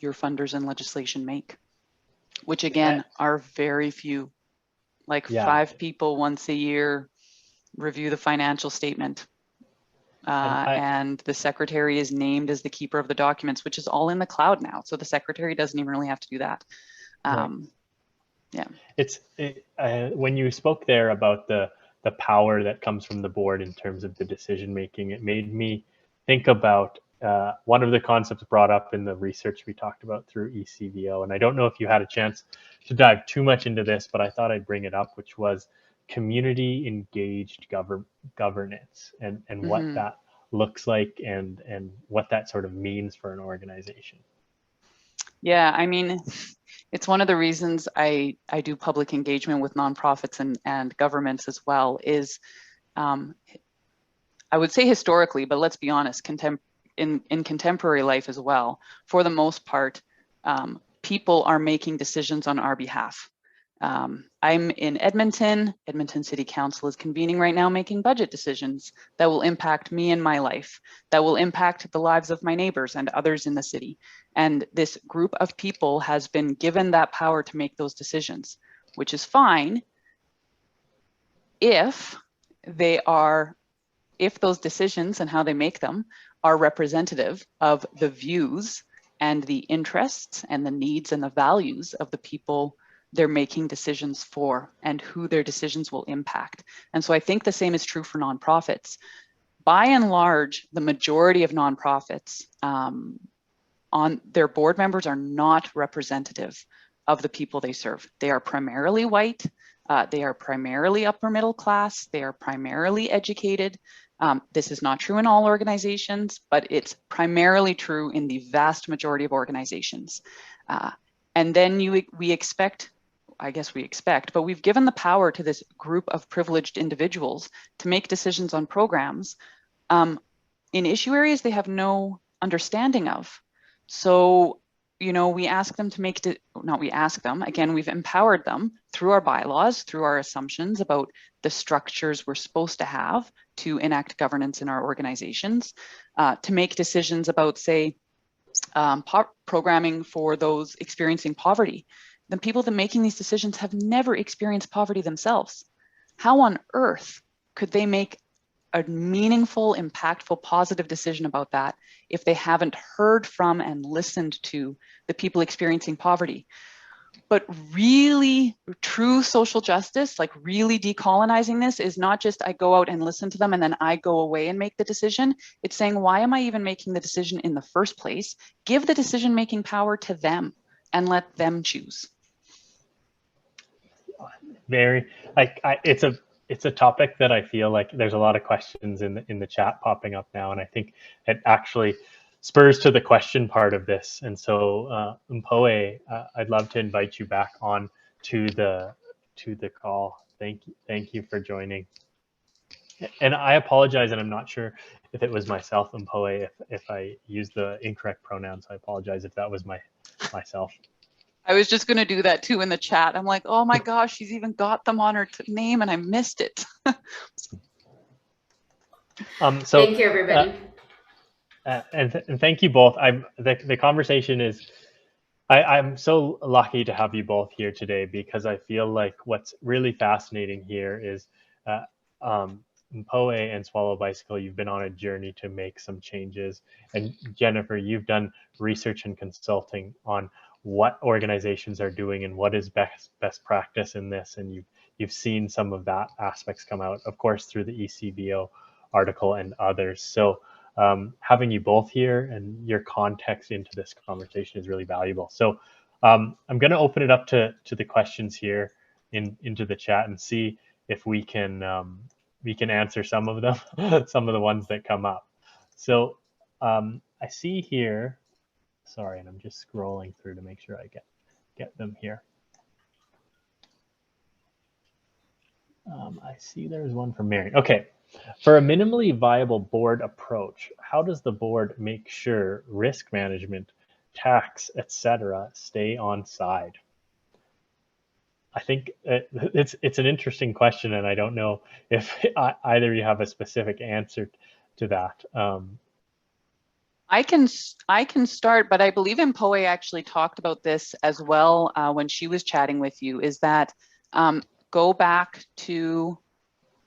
your funders and legislation make, which again are very few. Like 5 people once a year review the financial statement. And the secretary is named as the keeper of the documents, which is all in the cloud now. So the secretary doesn't even really have to do that. Yeah. It's when you spoke there about the power that comes from the board in terms of the decision making, it made me think about one of the concepts brought up in the research we talked about through ECVO. And I don't know if you had a chance to dive too much into this, but I thought I'd bring it up, which was community engaged governance and what that looks like and what that sort of means for an organization. Yeah, I mean, it's one of the reasons I do public engagement with nonprofits and governments as well, is I would say historically, but let's be honest, in contemporary life as well, for the most part, people are making decisions on our behalf. I'm in Edmonton. Edmonton City Council is convening right now, making budget decisions that will impact me and my life, that will impact the lives of my neighbors and others in the city. And this group of people has been given that power to make those decisions, which is fine if those decisions and how they make them are representative of the views and the interests and the needs and the values of the people they're making decisions for and who their decisions will impact. And so I think the same is true for nonprofits. By and large, the majority of nonprofits on their board members are not representative of the people they serve. They are primarily white, they are primarily upper middle class, they are primarily educated. This is not true in all organizations, but it's primarily true in the vast majority of organizations. And then we expect, but we've given the power to this group of privileged individuals to make decisions on programs in issue areas they have no understanding of. So, you know, we ask them to make, again, we've empowered them through our bylaws, through our assumptions about the structures we're supposed to have to enact governance in our organizations, to make decisions about, say, programming for those experiencing poverty. The people that are making these decisions have never experienced poverty themselves. How on earth could they make a meaningful, impactful, positive decision about that if they haven't heard from and listened to the people experiencing poverty? But really true social justice, like really decolonizing this, is not just I go out and listen to them and then I go away and make the decision. It's saying, why am I even making the decision in the first place? Give the decision-making power to them and let them choose. It's a topic that I feel like there's a lot of questions in the chat popping up now, and I think it actually spurs to the question part of this. And so, Mpoe, I'd love to invite you back on to the call. Thank you for joining. And I apologize, and I'm not sure if it was myself, Mpoe, if I used the incorrect pronouns. I apologize if that was myself. I was just going to do that too in the chat. I'm like, oh my gosh, she's even got them on her name and I missed it. So thank you, everybody. And thank you both. The conversation is, I'm so lucky to have you both here today, because I feel like what's really fascinating here is Mpoe and Swallow Bicycle, you've been on a journey to make some changes. And Jennifer, you've done research and consulting on what organizations are doing and what is best practice in this. And you've seen some of that aspects come out, of course, through the ECVO article and others. So having you both here and your context into this conversation is really valuable. So I'm going to open it up to the questions here. into the chat and see if we can answer some of them, some of the ones that come up. So I see here, sorry, and I'm just scrolling through to make sure I get them here. I see there's one from Mary. Okay, for a minimally viable board approach, how does the board make sure risk management, tax, etc., stay on side? I think it's an interesting question, and I don't know if either you have a specific answer to that. I can start, but I believe Mpoe actually talked about this as well when she was chatting with you, is that go back to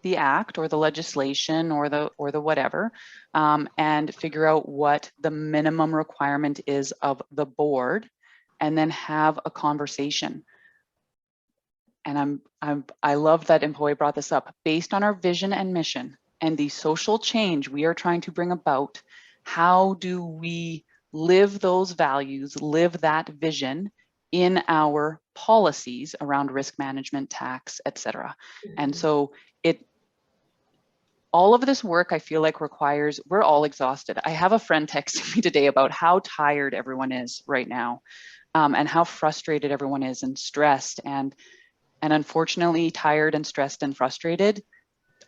the act or the legislation or the whatever, and figure out what the minimum requirement is of the board, and then have a conversation. And I love that Mpoe brought this up. Based on our vision and mission and the social change we are trying to bring about, how do we live those values, live that vision in our policies around risk management, tax, etc. And so all of this work, I feel like, requires, we're all exhausted. I have a friend texting me today about how tired everyone is right now, and how frustrated everyone is and stressed, and unfortunately, tired and stressed and frustrated,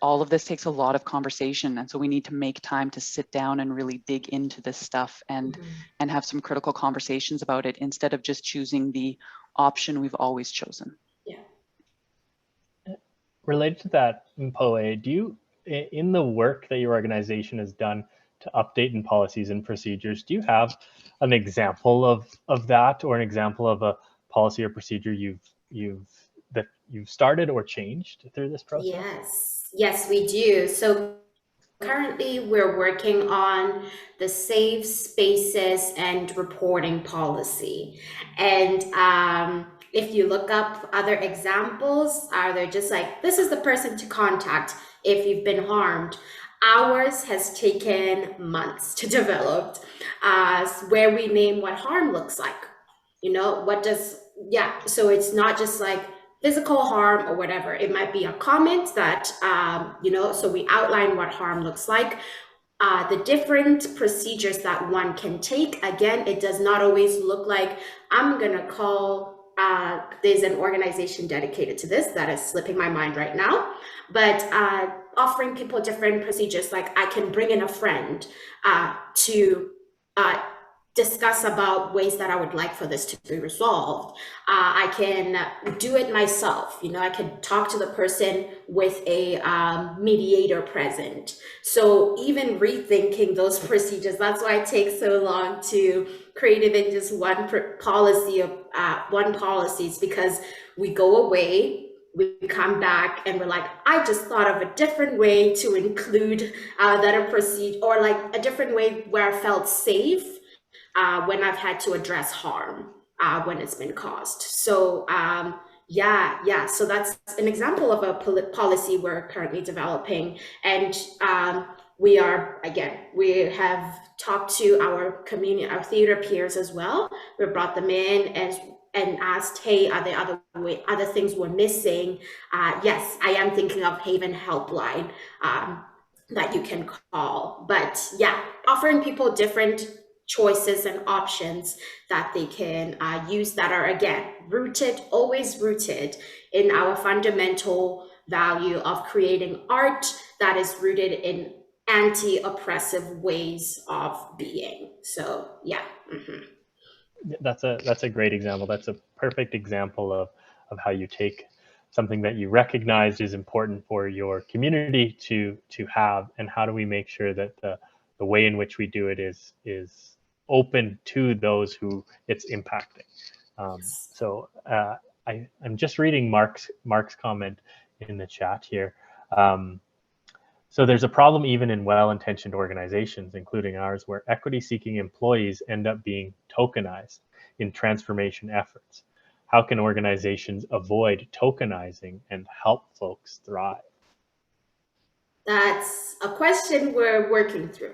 all of this takes a lot of conversation. And so we need to make time to sit down and really dig into this stuff and have some critical conversations about it, instead of just choosing the option we've always chosen. Yeah. Related to that, Mpoe, do you, in the work that your organization has done to update in policies and procedures, do you have an example of that, or an example of a policy or procedure you've started or changed through this process? Yes, we do. So currently we're working on the safe spaces and reporting policy. And if you look up other examples, they're just like, this is the person to contact if you've been harmed. Ours has taken months to develop, where we name what harm looks like. So it's not just like physical harm or whatever. It might be a comment that, so we outline what harm looks like, the different procedures that one can take. Again, it does not always look like I'm going to call, there's an organization dedicated to this that is slipping my mind right now, but offering people different procedures, like I can bring in a friend to discuss about ways that I would like for this to be resolved. I can do it myself. I can talk to the person with a mediator present. So even rethinking those procedures, that's why it takes so long to create even just one policy, is because we go away, we come back, and we're like, I just thought of a different way to include that a procedure, or like a different way where I felt safe when I've had to address harm when it's been caused. So so that's an example of a policy we're currently developing. And we have talked to our community, our theater peers as well. We brought them in and asked, hey, are there other things we're missing? Yes, I am thinking of Haven Helpline that you can call. But yeah, offering people different choices and options that they can use, that are, again, always rooted in our fundamental value of creating art that is rooted in anti-oppressive ways of being. So yeah. That's a great example. That's a perfect example of how you take something that you recognize is important for your community to have, and how do we make sure that the way in which we do it is open to those who it's impacting. So I'm just reading Mark's comment in the chat here. So there's a problem even in well-intentioned organizations, including ours, where equity-seeking employees end up being tokenized in transformation efforts. How can organizations avoid tokenizing and help folks thrive? That's a question we're working through.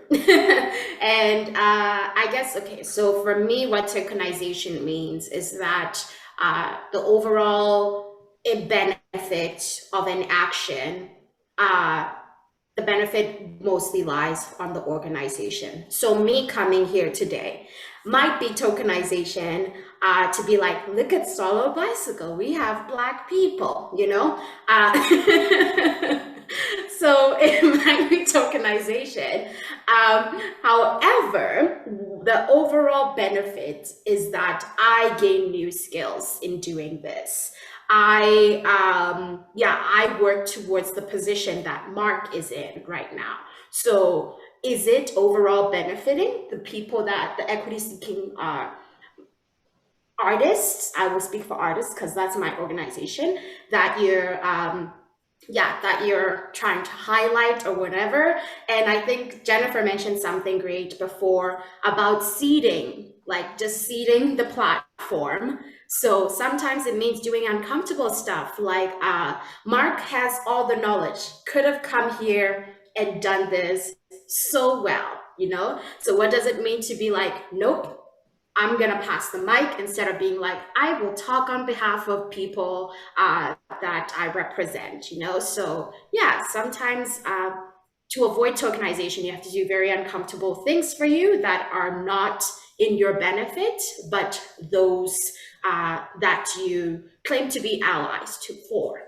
And I guess, okay, so for me, what tokenization means is that the overall a benefit of an action, the benefit mostly lies on the organization. So me coming here today might be tokenization, to be like, look at Solo Bicycle, we have Black people, you know? So it might be tokenization. However, the overall benefit is that I gain new skills in doing this. I work towards the position that Mark is in right now. So is it overall benefiting the people, that the equity seeking artists, I will speak for artists because that's my organization, that you're trying to highlight or whatever. And I think Jennifer mentioned something great before about seeding, like just seeding the platform. So sometimes it means doing uncomfortable stuff, like Mark has all the knowledge, could have come here and done this so well, you know? So what does it mean to be like, nope, I'm gonna pass the mic, instead of being like, I will talk on behalf of people that I represent, you know? So yeah, sometimes to avoid tokenization, you have to do very uncomfortable things for you that are not in your benefit, but those that you claim to be allies to for.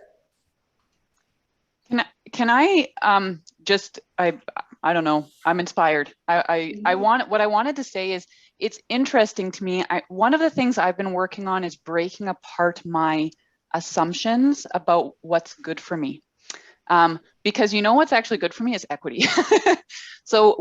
Can I just, I don't know, I'm inspired. What I wanted to say is, it's interesting to me. One of the things I've been working on is breaking apart my assumptions about what's good for me. Because you know what's actually good for me is equity. So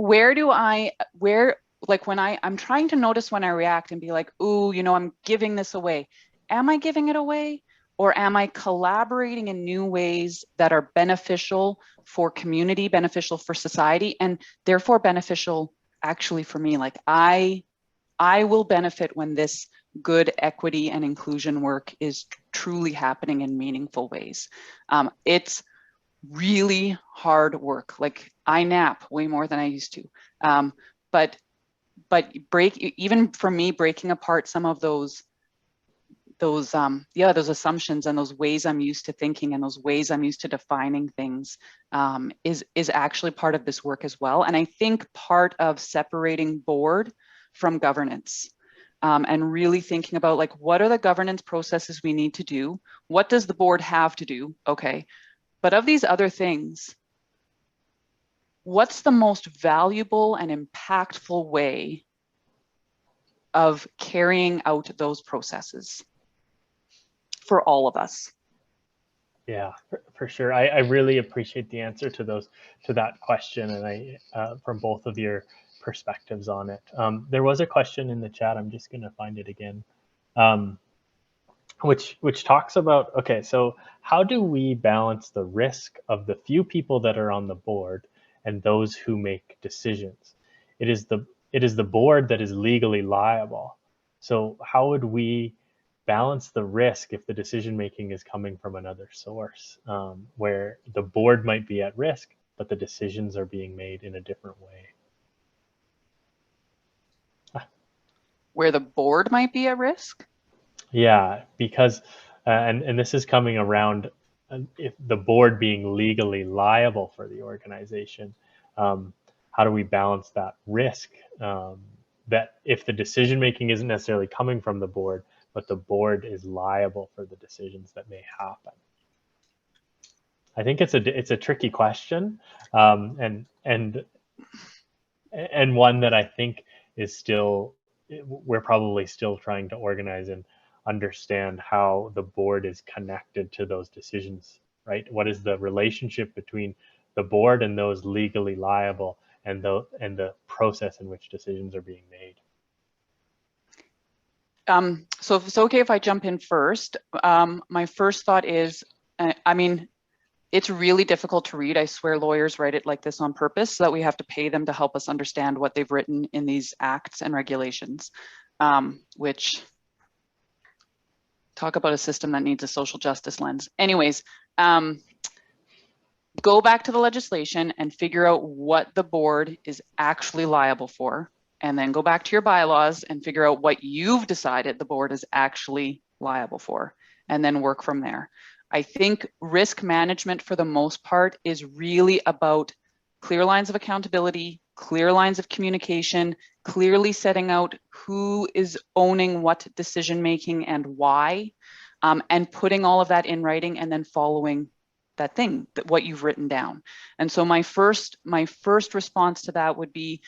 like when I'm trying to notice when I react and be like, ooh, you know, I'm giving this away. Am I giving it away? Or am I collaborating in new ways that are beneficial for community, beneficial for society, and therefore beneficial actually for me? Like I will benefit when this good equity and inclusion work is truly happening in meaningful ways. It's really hard work. Like I nap way more than I used to. But even for me, breaking apart some of those assumptions and those ways I'm used to thinking and those ways I'm used to defining things is actually part of this work as well. And I think part of separating board from governance, and really thinking about, like, what are the governance processes we need to do? What does the board have to do? Okay, but of these other things, what's the most valuable and impactful way of carrying out those processes for all of us? Yeah, for sure. I really appreciate the answer to that question, and from both of your perspectives on it. There was a question in the chat. I'm just going to find it again, which talks about, okay, so how do we balance the risk of the few people that are on the board and those who make decisions? It is the board that is legally liable. So how would we balance the risk if the decision making is coming from another source, where the board might be at risk, but the decisions are being made in a different way? Where the board might be at risk? Yeah, because, and this is coming around, if the board being legally liable for the organization, how do we balance that risk, that if the decision making isn't necessarily coming from the board, but the board is liable for the decisions that may happen? I think it's a tricky question, and one that I think is still, we're probably still trying to organize and understand how the board is connected to those decisions, right? What is the relationship between the board and those legally liable, and the process in which decisions are being made? So if it's okay if I jump in first, my first thought is, I mean, it's really difficult to read. I swear lawyers write it like this on purpose so that we have to pay them to help us understand what they've written in these acts and regulations, which talk about a system that needs a social justice lens. Anyways, go back to the legislation and figure out what the board is actually liable for, and then go back to your bylaws and figure out what you've decided the board is actually liable for, and then work from there. I think risk management for the most part is really about clear lines of accountability, clear lines of communication, clearly setting out who is owning what decision making and why, and putting all of that in writing and then following that thing, what you've written down. And so my first response to that would be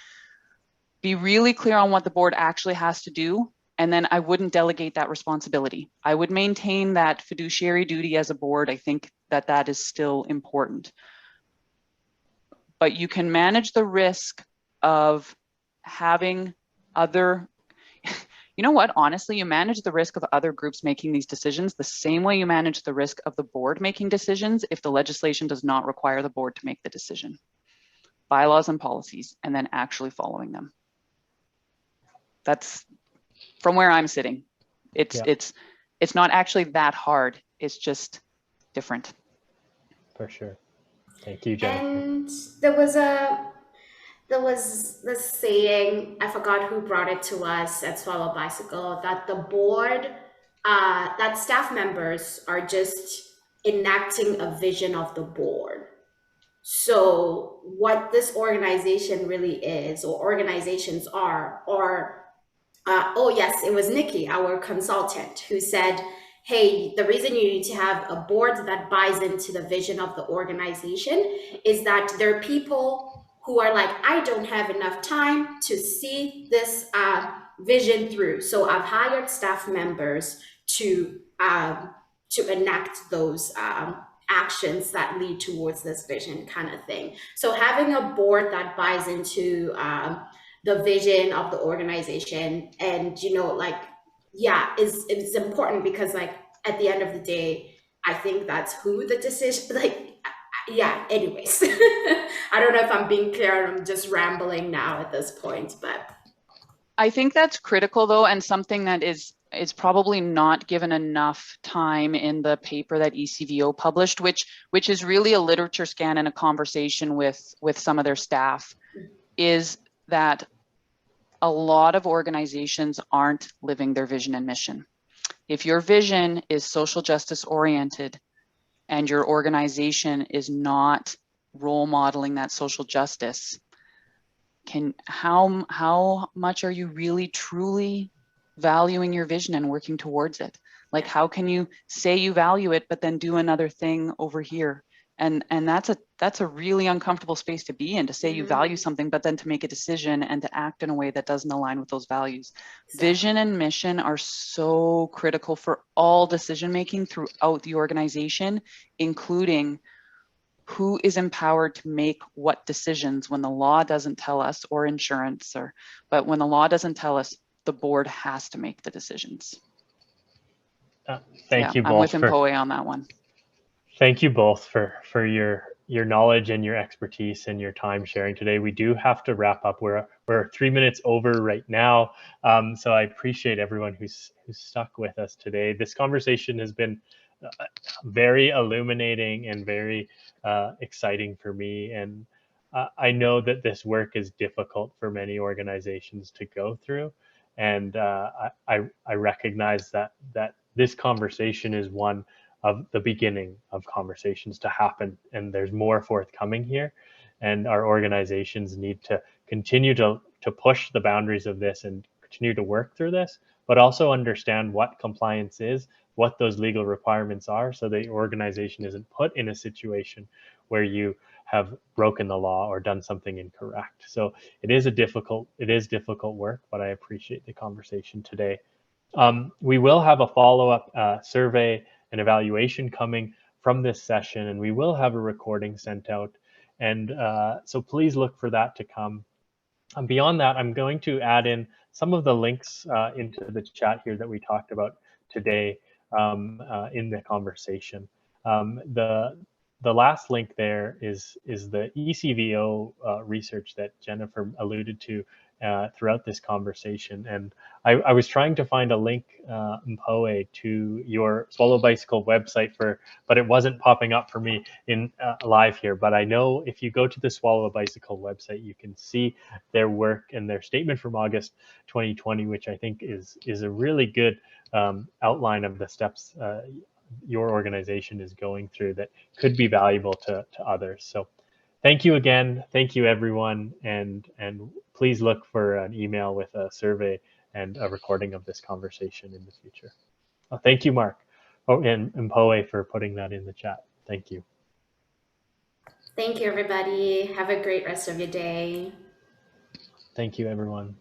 really clear on what the board actually has to do. And then I wouldn't delegate that responsibility. I would maintain that fiduciary duty as a board. I think that that is still important. But you can manage the risk of having other, you know what, honestly, you manage the risk of other groups making these decisions the same way you manage the risk of the board making decisions if the legislation does not require the board to make the decision. Bylaws and policies, and then actually following them. That's from where I'm sitting. It's not actually that hard. It's just different. For sure. Thank you, Jennifer. And there was this saying, I forgot who brought it to us at Swallow Bicycle, that the board, that staff members are just enacting a vision of the board. So what this organization really is, or organizations are, or oh yes, it was Nikki, our consultant, who said, hey, the reason you need to have a board that buys into the vision of the organization is that there are people who are like, I don't have enough time to see this vision through. So I've hired staff members to enact those actions that lead towards this vision, kind of thing. So having a board that buys into the vision of the organization, and it's important, because like at the end of the day, I think that's who the decision, anyways. I don't know if I'm being clear, I'm just rambling now at this point, but I think that's critical though, and something that is probably not given enough time in the paper that ECVO published, which is really a literature scan and a conversation with some of their staff, is that a lot of organizations aren't living their vision and mission. If your vision is social justice oriented and your organization is not role modeling that social justice, how much are you really truly valuing your vision and working towards it? Like, how can you say you value it but then do another thing over here? And that's a really uncomfortable space to be in, to say you value something but then to make a decision and to act in a way that doesn't align with those values. Exactly. Vision and mission are so critical for all decision making throughout the organization, including who is empowered to make what decisions when the law doesn't tell us, or insurance, but when the law doesn't tell us, the board has to make the decisions. Thank you both. I'm with Mpoe on that one. Thank you both for your knowledge and your expertise and your time sharing today. We do have to wrap up. We're 3 minutes over right now, so I appreciate everyone who's stuck with us today. This conversation has been very illuminating and very exciting for me, and I know that this work is difficult for many organizations to go through, and I recognize that this conversation is one of the beginning of conversations to happen, and there's more forthcoming here, and our organizations need to continue to push the boundaries of this and continue to work through this, but also understand what compliance is, what those legal requirements are, so that your organization isn't put in a situation where you have broken the law or done something incorrect. So it is difficult work, but I appreciate the conversation today. We will have a follow-up survey and evaluation coming from this session, and we will have a recording sent out. And so please look for that to come. Beyond that, I'm going to add in some of the links into the chat here that we talked about today in the conversation. The last link there is the ECVO research that Jennifer alluded to throughout this conversation. And I was trying to find a link, Mpoe, to your Swallow Bicycle website, but it wasn't popping up for me in live here. But I know if you go to the Swallow Bicycle website, you can see their work and their statement from August 2020, which I think is a really good outline of the steps your organization is going through that could be valuable to others. So thank you again. Thank you, everyone. And please look for an email with a survey and a recording of this conversation in the future. Oh, thank you, Mark. Oh, and Mpoe for putting that in the chat. Thank you. Thank you, everybody. Have a great rest of your day. Thank you, everyone.